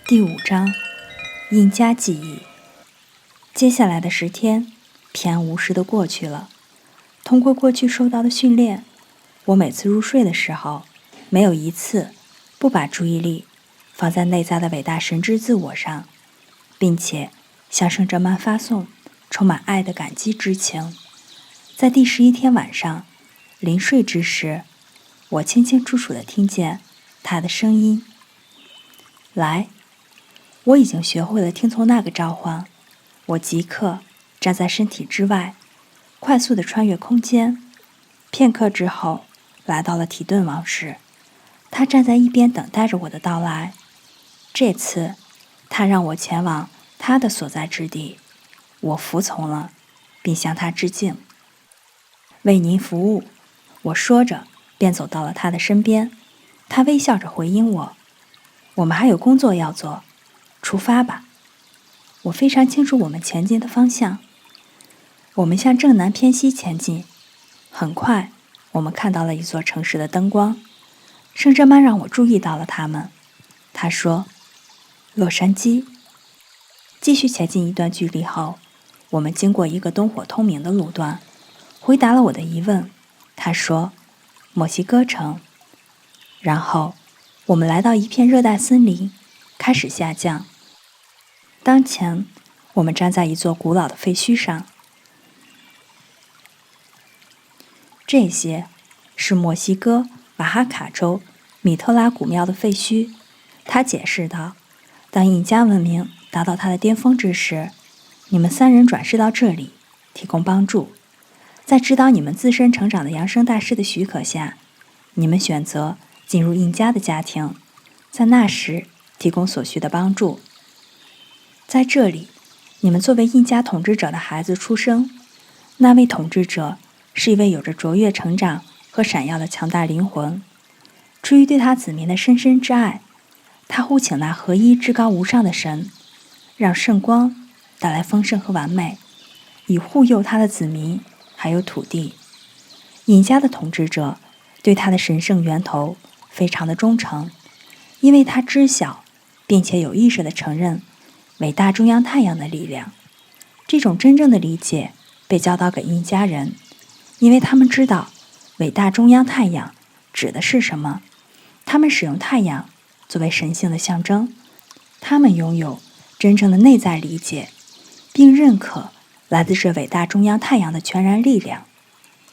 第5章，印加记忆。接下来的10天，平安无事地过去了。通过过去受到的训练，我每次入睡的时候，没有一次不把注意力放在内在的伟大神之自我上，并且向圣哲曼发送充满爱的感激之情。在第11天晚上，临睡之时，我清清楚楚地听见他的声音：“来。”我已经学会了听从那个召唤，我即刻站在身体之外，快速地穿越空间。片刻之后，来到了提顿王室。他站在一边等待着我的到来。这次，他让我前往他的所在之地。我服从了，并向他致敬。为您服务，我说着，便走到了他的身边。他微笑着回应我：“我们还有工作要做。”出发吧！我非常清楚我们前进的方向。我们向正南偏西前进。很快，我们看到了一座城市的灯光。圣哲曼让我注意到了他们。他说：“洛杉矶。”继续前进一段距离后，我们经过一个灯火通明的路段，回答了我的疑问。他说：“墨西哥城。”然后，我们来到一片热带森林，开始下降。当前，我们站在一座古老的废墟上。这些是墨西哥瓦哈卡州米特拉古庙的废墟，他解释道。当印加文明达到它的巅峰之时，你们3人转世到这里，提供帮助。在指导你们自身成长的扬声大师的许可下，你们选择进入印加的家庭，在那时提供所需的帮助。在这里，你们作为印加统治者的孩子出生。那位统治者是一位有着卓越成长和闪耀的强大灵魂。出于对他子民的深深之爱，他呼请那合一至高无上的神，让圣光带来丰盛和完美，以护佑他的子民还有土地。印加的统治者对他的神圣源头非常的忠诚，因为他知晓并且有意识地承认伟大中央太阳的力量。这种真正的理解被教导给印加人，因为他们知道伟大中央太阳指的是什么。他们使用太阳作为神性的象征。他们拥有真正的内在理解，并认可来自这伟大中央太阳的全然力量。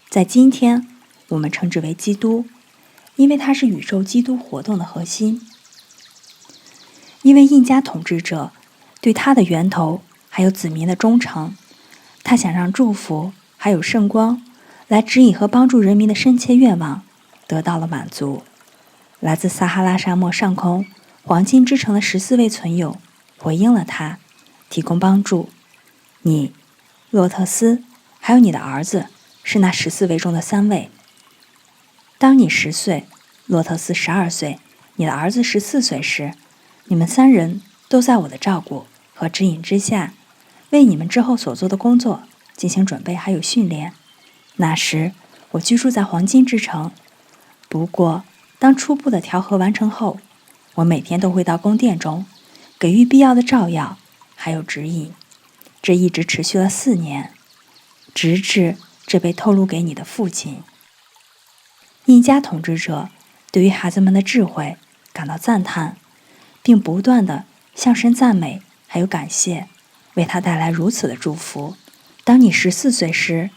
在今天，我们称之为基督，因为它是宇宙基督活动的核心。因为印加统治者对他的源头还有子民的忠诚，他想让祝福还有圣光来指引和帮助人民的深切愿望得到了满足。来自撒哈拉沙漠上空黄金之城的14位存有回应了他，提供帮助。你，洛特斯，还有你的儿子是那14位中的3位。当你10岁，洛特斯12岁，你的儿子14岁时，你们3人都在我的照顾和指引之下，为你们之后所做的工作进行准备还有训练。那时，我居住在黄金之城。不过，当初步的调和完成后，我每天都会到宫殿中，给予必要的照耀还有指引。这一直持续了4年，直至这被透露给你的父亲。印加统治者对于孩子们的智慧感到赞叹，并不断地向神赞美还有感谢，为他带来如此的祝福。当你14岁时，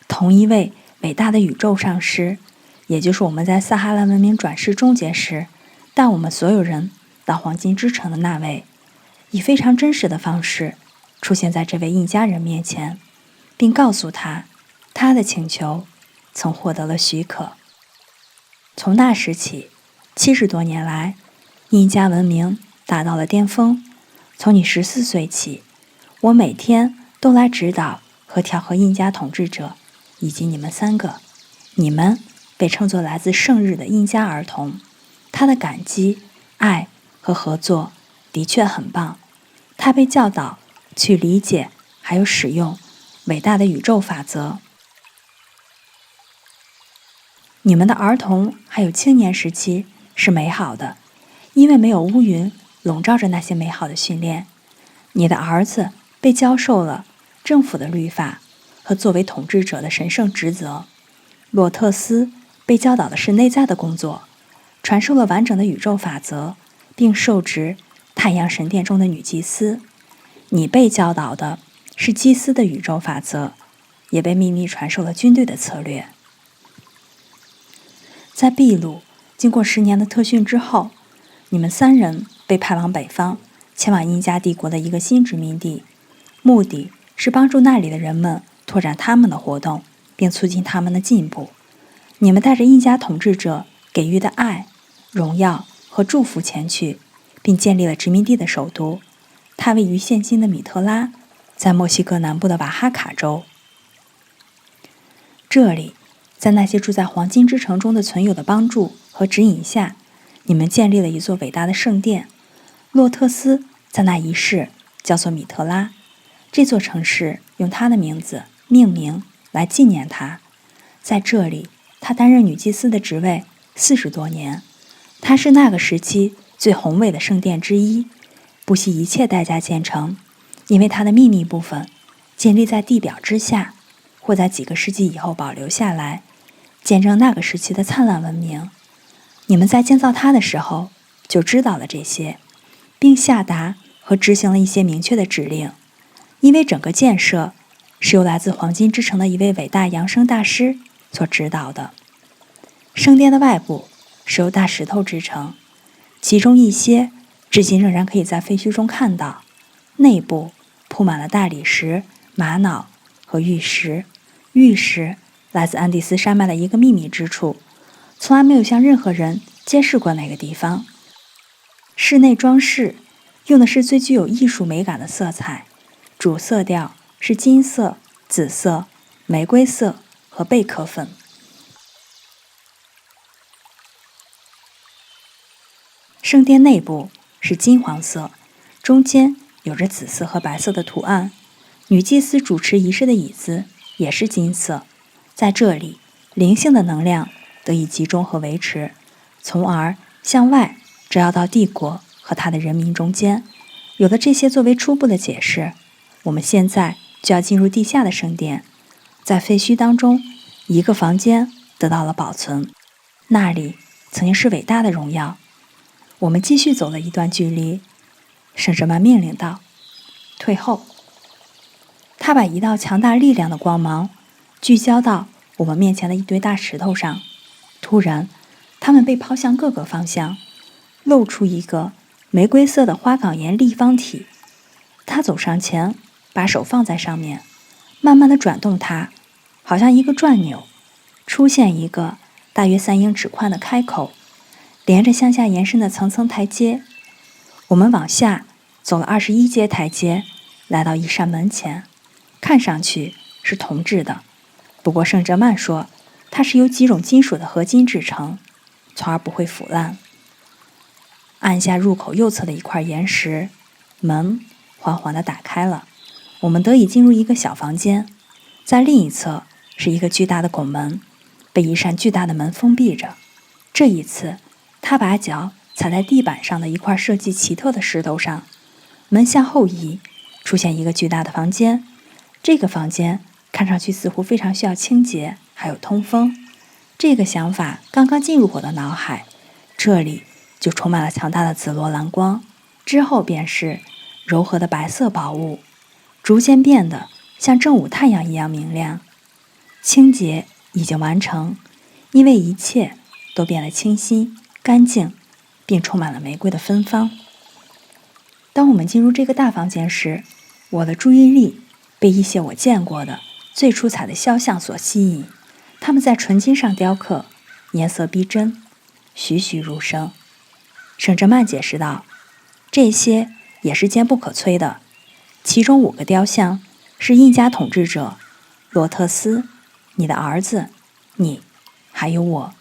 同一位伟大的宇宙上师，也就是我们在撒哈拉文明转世终结时带我们所有人到黄金之城的那位，以非常真实的方式出现在这位印加人面前，并告诉他，他的请求曾获得了许可。从那时起，70多年来，印加文明达到了巅峰。从你14岁起，我每天都来指导和调和印加统治者以及你们3个。你们被称作来自圣日的印加儿童。他的感激、爱和合作的确很棒。他被教导去理解还有使用伟大的宇宙法则。你们的儿童还有青年时期是美好的，因为没有乌云笼罩着那些美好的训练。你的儿子被教授了政府的律法和作为统治者的神圣职责。洛特斯被教导的是内在的工作，传授了完整的宇宙法则，并受职太阳神殿中的女祭司。你被教导的是祭司的宇宙法则，也被秘密传授了军队的策略。在秘鲁经过10年的特训之后，你们3人被派往北方，前往印加帝国的一个新殖民地，目的是帮助那里的人们拓展他们的活动，并促进他们的进步。你们带着印加统治者给予的爱、荣耀和祝福前去，并建立了殖民地的首都，它位于现今的米特拉，在墨西哥南部的瓦哈卡州。这里，在那些住在黄金之城中的存有的帮助和指引下，你们建立了一座伟大的圣殿。洛特斯在那一世叫做米特拉，这座城市用他的名字命名来纪念他。在这里，他担任女祭司的职位40多年。它是那个时期最宏伟的圣殿之一，不惜一切代价建成，因为它的秘密部分建立在地表之下，或在几个世纪以后保留下来，见证那个时期的灿烂文明。你们在建造它的时候就知道了这些，并下达和执行了一些明确的指令，因为整个建设是由来自黄金之城的一位伟大扬声大师所指导的。圣殿的外部是由大石头制成，其中一些至今仍然可以在废墟中看到，内部铺满了大理石、玛瑙和玉石。玉石来自安第斯山脉的一个秘密之处，从来没有向任何人揭示过那个地方。室内装饰用的是最具有艺术美感的色彩，主色调是金色、紫色、玫瑰色和贝壳粉。圣殿内部是金黄色，中间有着紫色和白色的图案。女祭司主持仪式的椅子也是金色。在这里，灵性的能量得以集中和维持，从而向外照耀到帝国和他的人民中间。有了这些作为初步的解释，我们现在就要进入地下的圣殿。在废墟当中，一个房间得到了保存，那里曾经是伟大的荣耀。我们继续走了一段距离，圣哲曼命令道：“退后。”他把一道强大力量的光芒聚焦到我们面前的一堆大石头上。突然，它们被抛向各个方向，露出一个玫瑰色的花岗岩立方体。他走上前，把手放在上面，慢慢地转动它，好像一个转钮，出现一个大约3英尺宽的开口，连着向下延伸的层层台阶。我们往下走了21阶台阶，来到一扇门前，看上去是铜制的，不过圣哲曼说它是由几种金属的合金制成，从而不会腐烂。按下入口右侧的一块岩石，门缓缓地打开了，我们得以进入一个小房间。在另一侧是一个巨大的拱门，被一扇巨大的门封闭着。这一次，他把脚踩在地板上的一块设计奇特的石头上，门向后移，出现一个巨大的房间。这个房间看上去似乎非常需要清洁，还有通风。这个想法刚刚进入我的脑海，这里就充满了强大的紫罗兰光，之后便是柔和的白色宝物，逐渐变得像正午太阳一样明亮。清洁已经完成，因为一切都变得清新、干净，并充满了玫瑰的芬芳。当我们进入这个大房间时，我的注意力被一些我见过的最出彩的肖像所吸引。它们在纯金上雕刻，颜色逼真，栩栩如生。圣哲曼解释道：“这些也是坚不可摧的。其中5个雕像是印加统治者罗特斯、你的儿子、你，还有我。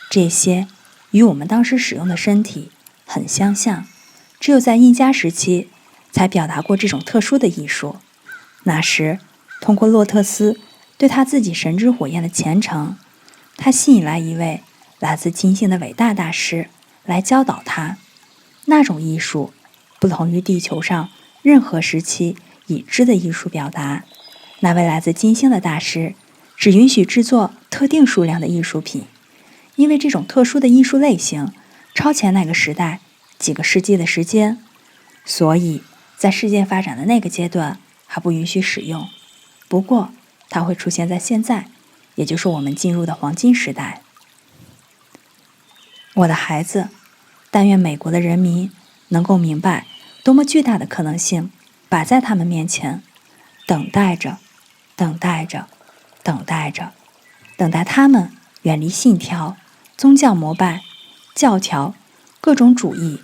这些与我们当时使用的身体很相像，只有在印加时期才表达过这种特殊的艺术。那时，通过洛特斯对他自己神之火焰的虔诚，他吸引来一位来自金星的伟大大师来教导他。那种艺术不同于地球上任何时期已知的艺术表达。那位来自金星的大师只允许制作特定数量的艺术品，因为这种特殊的艺术类型超前那个时代几个世纪的时间，所以在世界发展的那个阶段还不允许使用。不过它会出现在现在，也就是我们进入的黄金时代。我的孩子，但愿美国的人民能够明白多么巨大的可能性摆在他们面前，等待着，等待着，等待着，等待他们远离信条、宗教膜拜、教条、各种主义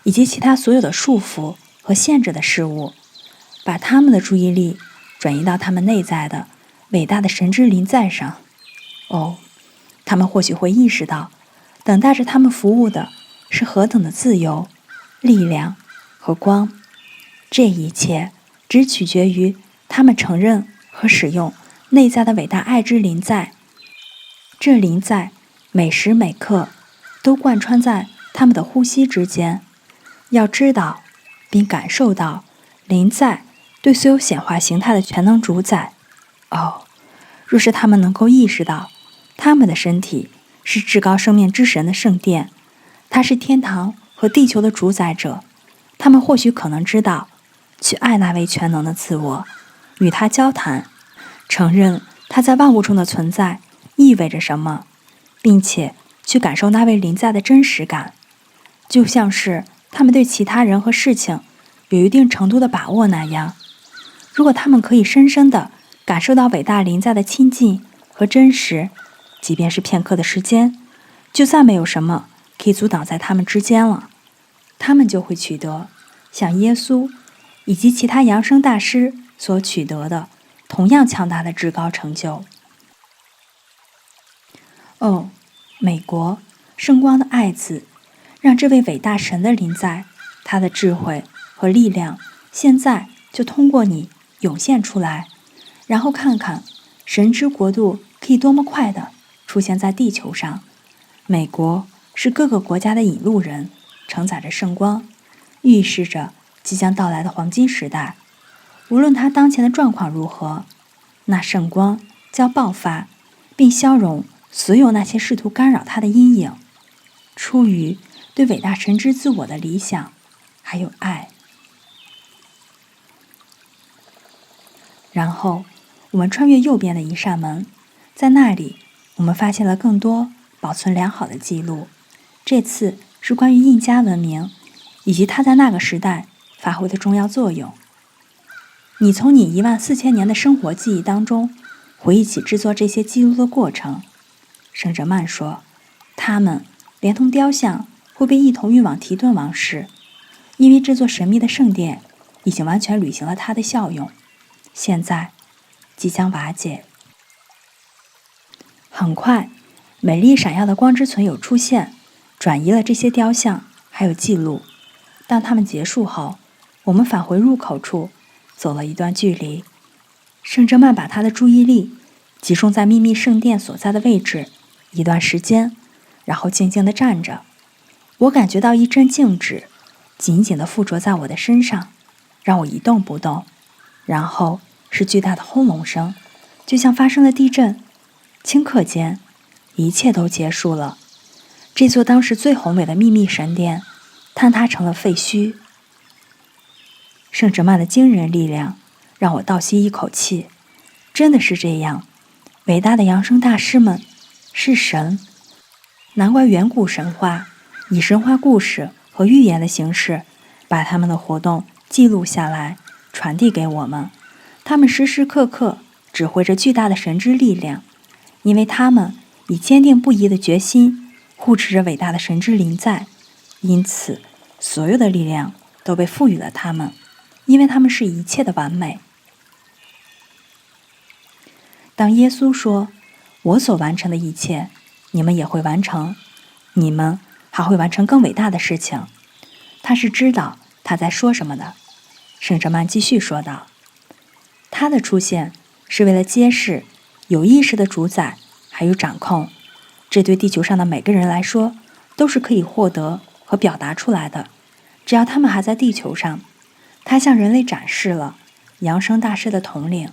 以及其他所有的束缚和限制的事物，把他们的注意力转移到他们内在的伟大的神之临在上。哦，他们或许会意识到，等待着他们服务的是何等的自由、力量和光。这一切只取决于他们承认和使用内在的伟大爱之临在。这临在每时每刻都贯穿在他们的呼吸之间。要知道并感受到临在对所有显化形态的全能主宰。哦，若是他们能够意识到他们的身体是至高生命之神的圣殿，他是天堂和地球的主宰者，他们或许可能知道去爱那位全能的自我，与他交谈，承认他在万物中的存在意味着什么，并且去感受那位临在的真实感，就像是他们对其他人和事情有一定程度的把握那样。如果他们可以深深地感受到伟大临在的亲近和真实，即便是片刻的时间，就算没有什么可以阻挡在他们之间了，他们就会取得像耶稣以及其他扬升大师所取得的同样强大的至高成就。哦，美国圣光的爱子，让这位伟大神的临在，他的智慧和力量现在就通过你涌现出来，然后看看神之国度可以多么快地出现在地球上。美国是各个国家的引路人，承载着圣光，预示着即将到来的黄金时代。无论它当前的状况如何，那圣光将爆发，并消融所有那些试图干扰它的阴影。出于对伟大神之自我的理想，还有爱。然后我们穿越右边的一扇门，在那里我们发现了更多保存良好的记录。这次是关于印加文明以及它在那个时代发挥的重要作用。你从你14000年的生活记忆当中回忆起制作这些记录的过程。圣哲曼说，他们连同雕像会被一同运往提顿王室，因为这座神秘的圣殿已经完全履行了它的效用，现在即将瓦解。很快，美丽闪耀的光之存有出现，转移了这些雕像还有记录。当它们结束后，我们返回入口处，走了一段距离。圣哲曼把他的注意力集中在秘密圣殿所在的位置一段时间，然后静静地站着。我感觉到一阵静止紧紧地附着在我的身上，让我一动不动。然后是巨大的轰隆声，就像发生了地震。顷刻间，一切都结束了。这座当时最宏伟的秘密神殿坍塌成了废墟。圣哲曼的惊人力量让我倒吸一口气。真的是这样，伟大的扬升大师们是神。难怪远古神话以神话故事和寓言的形式把他们的活动记录下来，传递给我们。他们时时刻刻指挥着巨大的神之力量，因为他们以坚定不移的决心护持着伟大的神之临在，因此所有的力量都被赋予了他们，因为他们是一切的完美。当耶稣说，我所完成的一切你们也会完成，你们还会完成更伟大的事情，他是知道他在说什么的。圣哲曼继续说道，他的出现是为了揭示有意识的主宰还有掌控，这对地球上的每个人来说都是可以获得和表达出来的。只要他们还在地球上，他向人类展示了扬升大师的统领，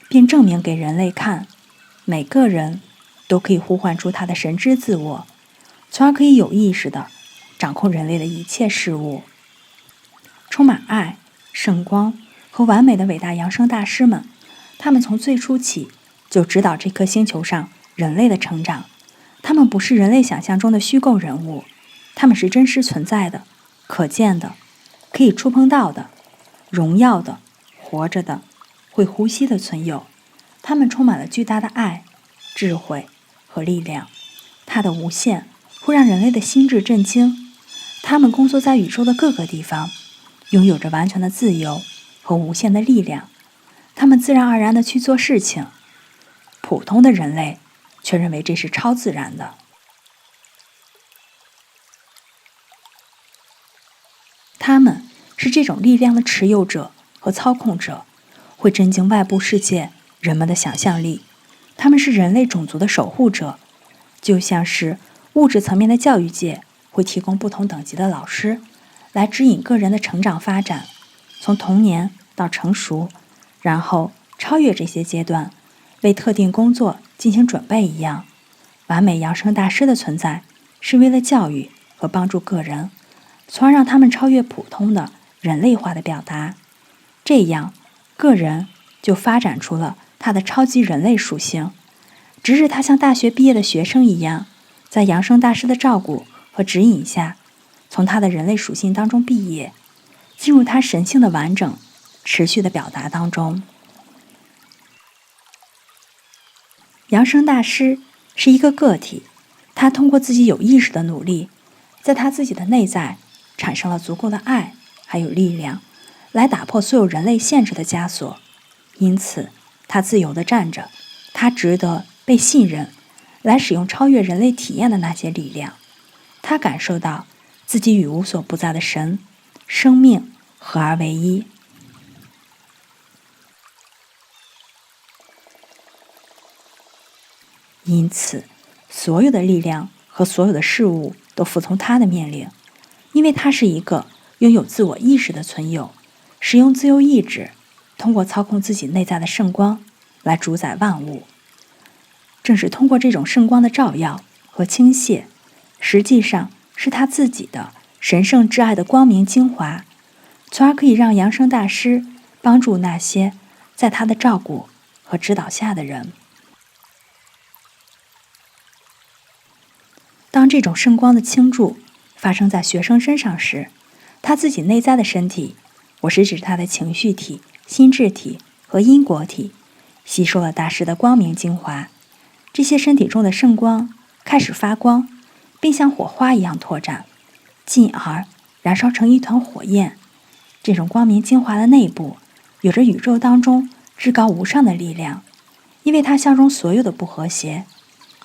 并证明给人类看，每个人都可以呼唤出他的神之自我，从而可以有意识地掌控人类的一切事物。充满爱、圣光和完美的伟大扬升大师们，他们从最初起就指导这颗星球上人类的成长。他们不是人类想象中的虚构人物，他们是真实存在的、可见的、可以触碰到的、荣耀的、活着的、会呼吸的存有。他们充满了巨大的爱、智慧和力量，它的无限会让人类的心智震惊。他们工作在宇宙的各个地方，拥有着完全的自由和无限的力量。他们自然而然地去做事情，普通的人类却认为这是超自然的。他们是这种力量的持有者和操控者，会震惊外部世界人们的想象力。他们是人类种族的守护者，就像是物质层面的教育界会提供不同等级的老师，来指引个人的成长发展，从童年到成熟，然后超越这些阶段，为特定工作进行准备一样。完美扬升大师的存在是为了教育和帮助个人，从而让他们超越普通的人类化的表达。这样，个人就发展出了他的超级人类属性，直至他像大学毕业的学生一样，在扬升大师的照顾和指引下，从他的人类属性当中毕业，进入他神性的完整、持续的表达当中。扬升大师是一个个体，他通过自己有意识的努力，在他自己的内在产生了足够的爱还有力量，来打破所有人类限制的枷锁。因此他自由地站着，他值得被信任，来使用超越人类体验的那些力量。他感受到自己与无所不在的神、生命合而为一。因此所有的力量和所有的事物都服从他的命令，因为他是一个拥有自我意识的存有，使用自由意志，通过操控自己内在的圣光来主宰万物。正是通过这种圣光的照耀和倾泻，实际上是他自己的神圣至爱的光明精华，从而可以让扬升大师帮助那些在他的照顾和指导下的人。当这种圣光的倾注发生在学生身上时，他自己内在的身体，我是指他的情绪体、心智体和因果体，吸收了大师的光明精华。这些身体中的圣光开始发光，并像火花一样拓展，进而燃烧成一团火焰。这种光明精华的内部有着宇宙当中至高无上的力量，因为它消融所有的不和谐，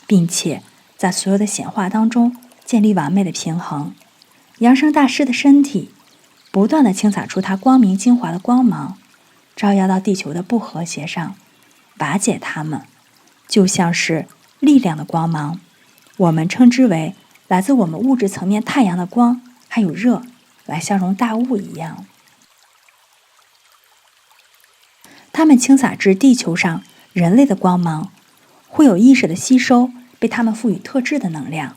并且在所有的显化当中建立完美的平衡。扬升大师的身体不断地倾洒出他光明精华的光芒，照耀到地球的不和谐上，瓦解它们，就像是力量的光芒，我们称之为来自我们物质层面太阳的光还有热来消融大雾一样。它们倾洒至地球上人类的光芒，会有意识的吸收被他们赋予特质的能量，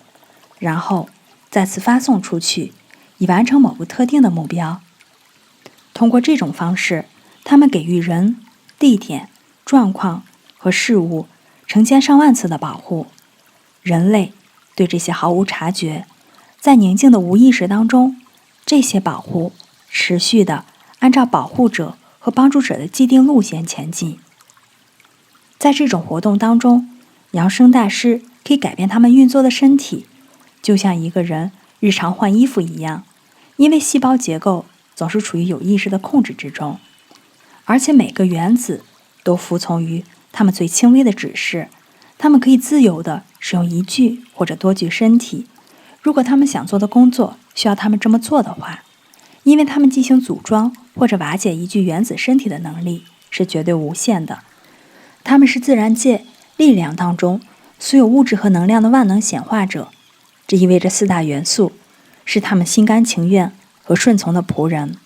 然后再次发送出去，以完成某个特定的目标。通过这种方式，他们给予人、地点、状况和事物成千上万次的保护。人类对这些毫无察觉，在宁静的无意识当中，这些保护持续地按照保护者和帮助者的既定路线前进。在这种活动当中，扬升大师可以改变他们运作的身体，就像一个人日常换衣服一样，因为细胞结构总是处于有意识的控制之中，而且每个原子都服从于他们最轻微的指示。他们可以自由地使用一具或者多具身体，如果他们想做的工作需要他们这么做的话，因为他们进行组装或者瓦解一具原子身体的能力是绝对无限的。他们是自然界力量当中所有物质和能量的万能显化者，这意味着4大元素是他们心甘情愿和顺从的仆人。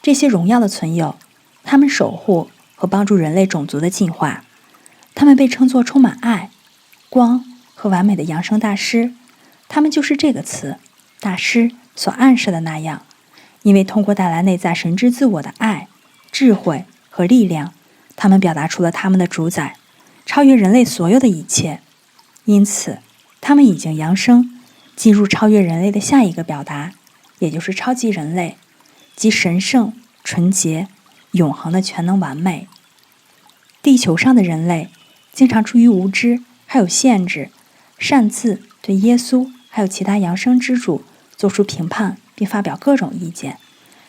这些荣耀的存有，他们守护和帮助人类种族的进化。他们被称作充满爱、光和完美的扬声大师。他们就是这个词“大师”所暗示的那样，因为通过带来内在神之自我的爱、智慧和力量，他们表达出了他们的主宰，超越人类所有的一切。因此，他们已经扬升，进入超越人类的下一个表达，也就是超级人类，即神圣、纯洁、永恒的全能完美。地球上的人类经常出于无知还有限制，擅自对耶稣还有其他扬升之主做出评判，并发表各种意见。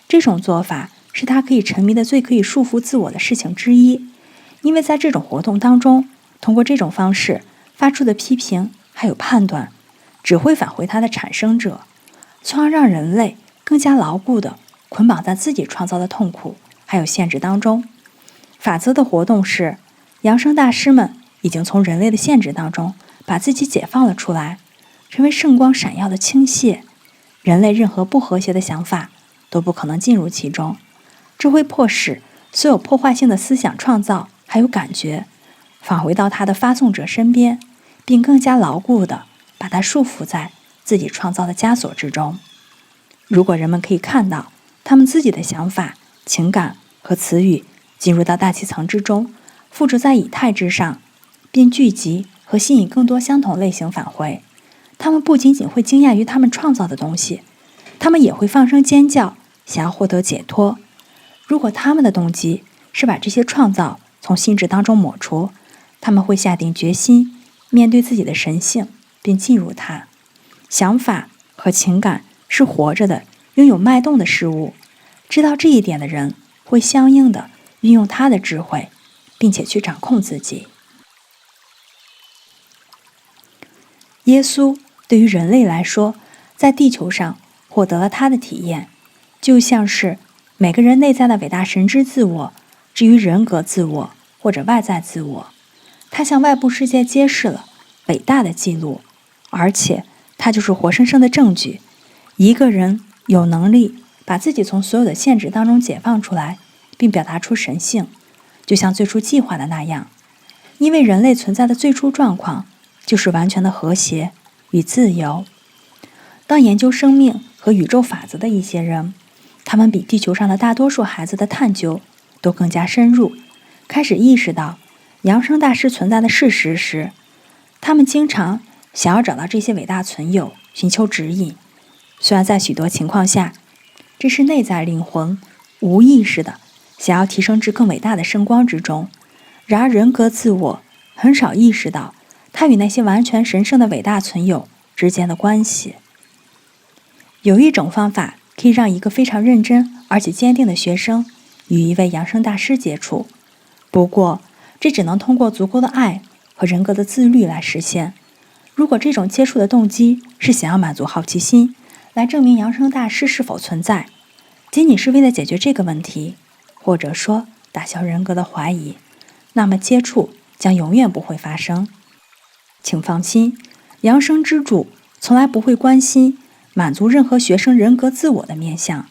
这种做法是他可以沉迷的最可以束缚自我的事情之一，因为在这种活动当中，通过这种方式发出的批评还有判断，只会返回他的产生者，从而让人类更加牢固地捆绑在自己创造的痛苦还有限制当中。法则的活动是，扬升大师们已经从人类的限制当中把自己解放了出来，成为圣光闪耀的倾泻，人类任何不和谐的想法都不可能进入其中。这会迫使所有破坏性的思想创造还有感觉返回到他的发送者身边，并更加牢固地把它束缚在自己创造的枷锁之中。如果人们可以看到他们自己的想法、情感和词语进入到大气层之中，附着在以太之上，并聚集和吸引更多相同类型返回，他们不仅仅会惊讶于他们创造的东西，他们也会放声尖叫，想要获得解脱。如果他们的动机是把这些创造从心智当中抹除，他们会下定决心面对自己的神性，并进入它。想法和情感是活着的、拥有脉动的事物，知道这一点的人会相应的运用他的智慧，并且去掌控自己。耶稣对于人类来说，在地球上获得了他的体验，就像是每个人内在的伟大神之自我，至于人格自我或者外在自我，他向外部世界揭示了伟大的记录，而且他就是活生生的证据。一个人有能力把自己从所有的限制当中解放出来，并表达出神性，就像最初计划的那样。因为人类存在的最初状况就是完全的和谐与自由。当研究生命和宇宙法则的一些人，他们比地球上的大多数孩子的探究都更加深入，开始意识到扬升大师存在的事实时，他们经常想要找到这些伟大存有，寻求指引。虽然在许多情况下，这是内在灵魂无意识的想要提升至更伟大的圣光之中，然而人格自我很少意识到它与那些完全神圣的伟大存有之间的关系。有一种方法可以让一个非常认真而且坚定的学生与一位扬升大师接触，不过这只能通过足够的爱和人格的自律来实现。如果这种接触的动机是想要满足好奇心，来证明扬升大师是否存在，仅仅是为了解决这个问题，或者说打消人格的怀疑，那么接触将永远不会发生。请放心，扬升之主从来不会关心满足任何学生人格自我的面向，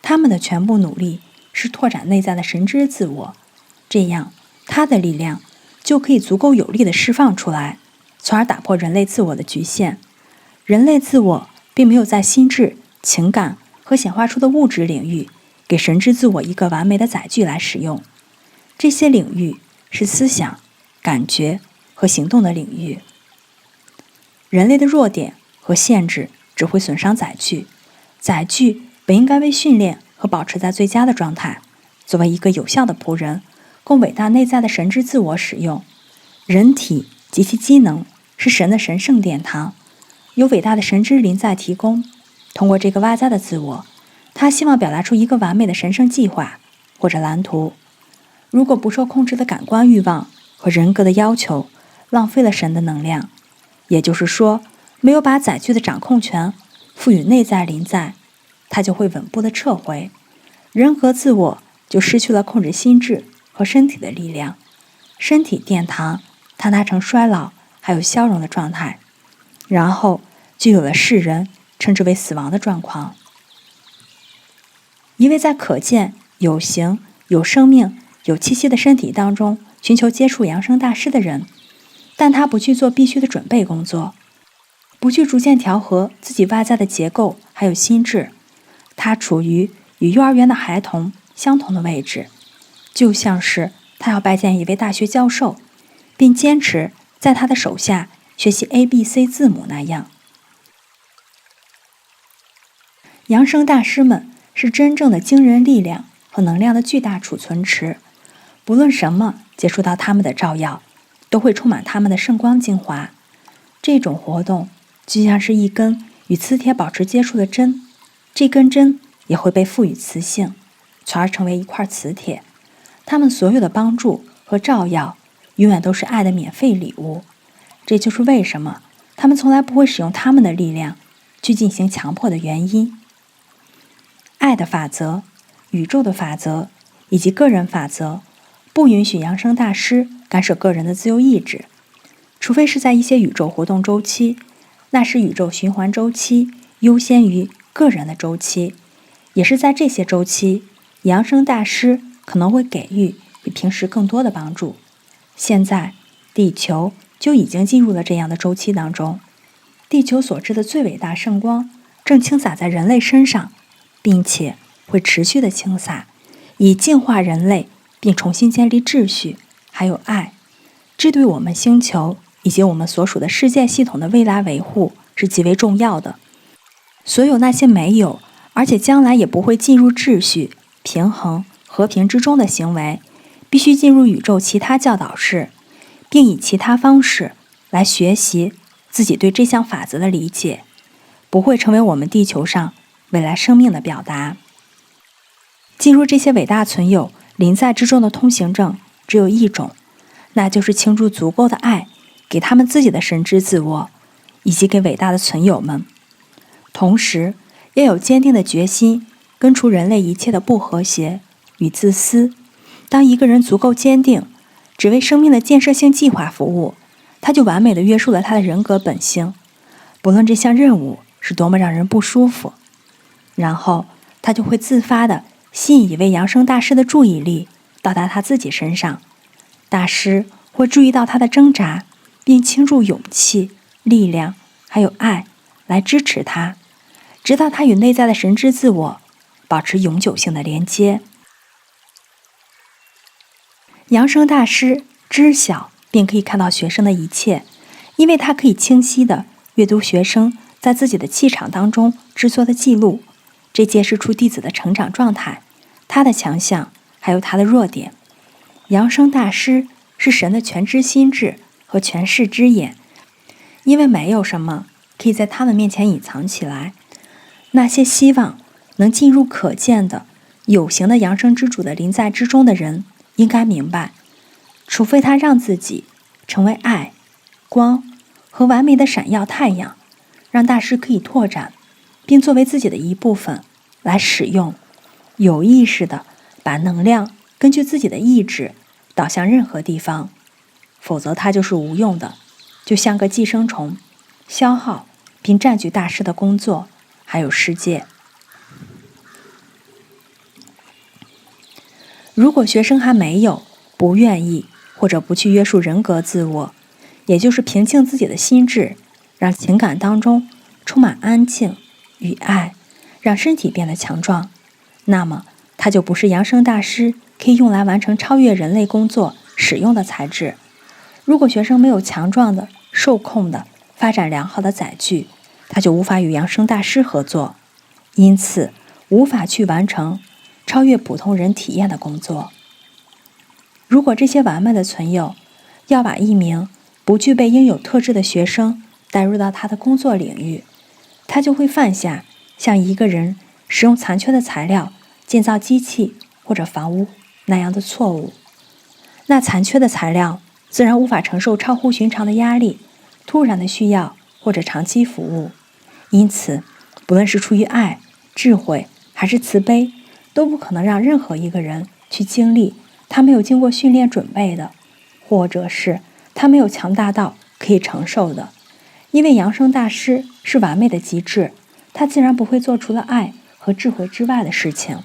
他们的全部努力是拓展内在的神之自我，这样他的力量就可以足够有力地释放出来，从而打破人类自我的局限。人类自我并没有在心智、情感和显化出的物质领域给神之自我一个完美的载具来使用，这些领域是思想、感觉和行动的领域。人类的弱点和限制只会损伤载具，载具本应该被训练和保持在最佳的状态，作为一个有效的仆人，供伟大内在的神之自我使用。人体及其机能是神的神圣殿堂，有伟大的神之灵在提供。通过这个外在的自我，他希望表达出一个完美的神圣计划或者蓝图。如果不受控制的感官欲望和人格的要求浪费了神的能量，也就是说没有把载具的掌控权赋予内在灵在，他就会稳步的撤回，人格自我就失去了控制心智和身体的力量，身体殿堂坍塌成衰老还有消融的状态，然后就有了世人称之为死亡的状况。一位在可见、有形、有生命、有气息的身体当中寻求接触扬升大师的人，但他不去做必须的准备工作，不去逐渐调和自己外在的结构还有心智，他处于与幼儿园的孩童相同的位置，就像是他要拜见一位大学教授，并坚持在他的手下学习 ABC 字母那样。扬升大师们是真正的惊人力量和能量的巨大储存池，不论什么接触到他们的照耀，都会充满他们的圣光精华。这种活动就像是一根与磁铁保持接触的针，这根针也会被赋予磁性，从而成为一块磁铁。他们所有的帮助和照耀永远都是爱的免费礼物。这就是为什么他们从来不会使用他们的力量去进行强迫的原因。爱的法则、宇宙的法则以及个人法则不允许扬升大师干涉个人的自由意志，除非是在一些宇宙活动周期，那是宇宙循环周期优先于个人的周期，也是在这些周期，扬升大师可能会给予比平时更多的帮助。现在地球就已经进入了这样的周期当中，地球所知的最伟大圣光正倾洒在人类身上，并且会持续的倾洒，以净化人类并重新建立秩序还有爱。这对我们星球以及我们所属的世界系统的未来维护是极为重要的。所有那些没有而且将来也不会进入秩序、平衡、和平之中的行为，必须进入宇宙其他教导室，并以其他方式来学习自己对这项法则的理解，不会成为我们地球上未来生命的表达。进入这些伟大存有临在之中的通行证只有一种，那就是倾注足够的爱给他们自己的神之自我，以及给伟大的存有们。同时要有坚定的决心，根除人类一切的不和谐与自私。当一个人足够坚定，只为生命的建设性计划服务，他就完美地约束了他的人格本性，不论这项任务是多么让人不舒服。然后他就会自发地吸引一位扬升大师的注意力到达他自己身上，大师会注意到他的挣扎，并倾注勇气、力量还有爱来支持他，直到他与内在的神之自我保持永久性的连接。扬升大师知晓并可以看到学生的一切，因为他可以清晰地阅读学生在自己的气场当中制作的记录，这揭示出弟子的成长状态，他的强项还有他的弱点。扬升大师是神的全知心智和全视之眼，因为没有什么可以在他们面前隐藏起来。那些希望能进入可见的有形的扬升之主的临在之中的人应该明白，除非他让自己成为爱、光和完美的闪耀太阳，让大师可以拓展并作为自己的一部分来使用，有意识地把能量根据自己的意志导向任何地方，否则它就是无用的，就像个寄生虫，消耗并占据大师的工作还有世界。如果学生还没有、不愿意或者不去约束人格自我，也就是平静自己的心智，让情感当中充满安静与爱，让身体变得强壮，那么它就不是扬升大师可以用来完成超越人类工作使用的材质。如果学生没有强壮的、受控的、发展良好的载具，他就无法与扬升大师合作，因此无法去完成超越普通人体验的工作。如果这些完美的存有要把一名不具备应有特质的学生带入到他的工作领域，他就会犯下像一个人使用残缺的材料建造机器或者房屋那样的错误。那残缺的材料自然无法承受超乎寻常的压力、突然的需要或者长期服务。因此，不论是出于爱、智慧还是慈悲，都不可能让任何一个人去经历他没有经过训练准备的，或者是他没有强大到可以承受的。因为扬升大师是完美的极致，他自然不会做除了爱和智慧之外的事情。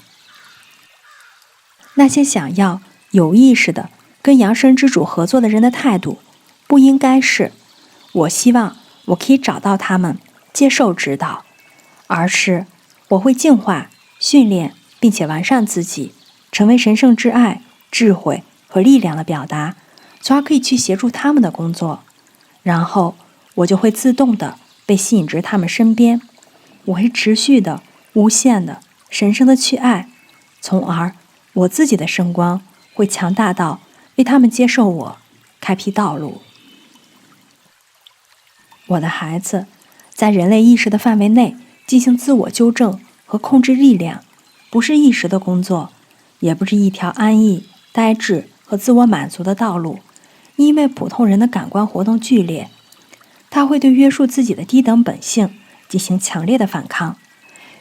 那些想要有意识的跟扬升之主合作的人的态度，不应该是我希望我可以找到他们，接受指导，而是我会净化、训练并且完善自己，成为神圣之爱、智慧和力量的表达，从而可以去协助他们的工作。然后我就会自动的被吸引至他们身边，我会持续的、无限的、神圣的去爱，从而我自己的圣光会强大到为他们接受我开辟道路。我的孩子，在人类意识的范围内进行自我纠正和控制力量，不是一时的工作，也不是一条安逸、呆滞和自我满足的道路。因为普通人的感官活动剧烈，他会对约束自己的低等本性进行强烈的反抗。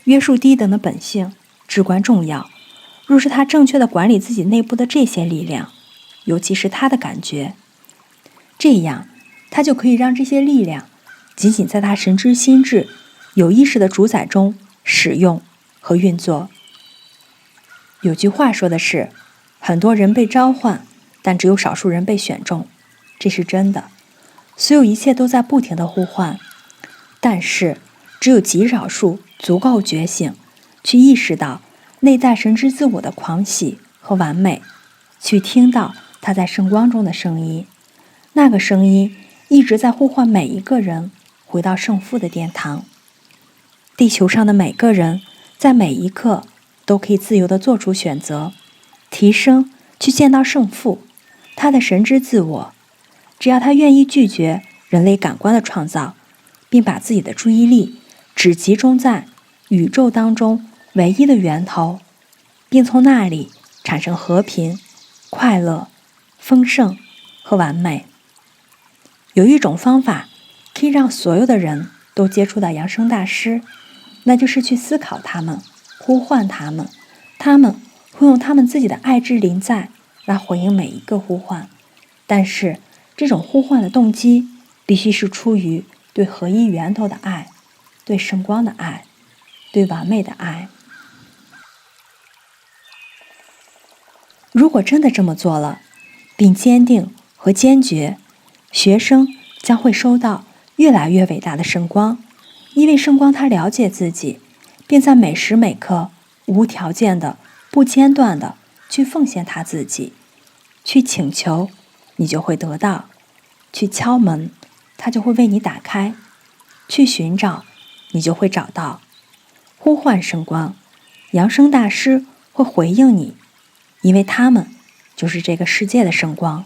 约束低等的本性至关重要。若是他正确的管理自己内部的这些力量，尤其是他的感觉，这样他就可以让这些力量仅仅在他神之心智有意识的主宰中使用和运作。有句话说的是，很多人被召唤，但只有少数人被选中。这是真的，所有一切都在不停地呼唤，但是只有极少数足够觉醒，去意识到内在神之自我的狂喜和完美，去听到他在圣光中的声音。那个声音一直在呼唤每一个人回到圣父的殿堂。地球上的每个人在每一刻都可以自由地做出选择，提升，去见到圣父，他的神之自我。只要他愿意拒绝人类感官的创造，并把自己的注意力只集中在宇宙当中唯一的源头，并从那里产生和平、快乐、丰盛和完美。有一种方法可以让所有的人都接触到扬升大师，那就是去思考他们，呼唤他们，他们会用他们自己的爱之临在来回应每一个呼唤。但是这种呼唤的动机必须是出于对合一源头的爱，对圣光的爱，对完美的爱。如果真的这么做了，并坚定和坚决，学生将会收到越来越伟大的圣光，因为圣光他了解自己，并在每时每刻无条件的、不间断的去奉献他自己。去请求，你就会得到；去敲门，他就会为你打开；去寻找，你就会找到。呼唤圣光，扬升大师会回应你，因为他们就是这个世界的圣光。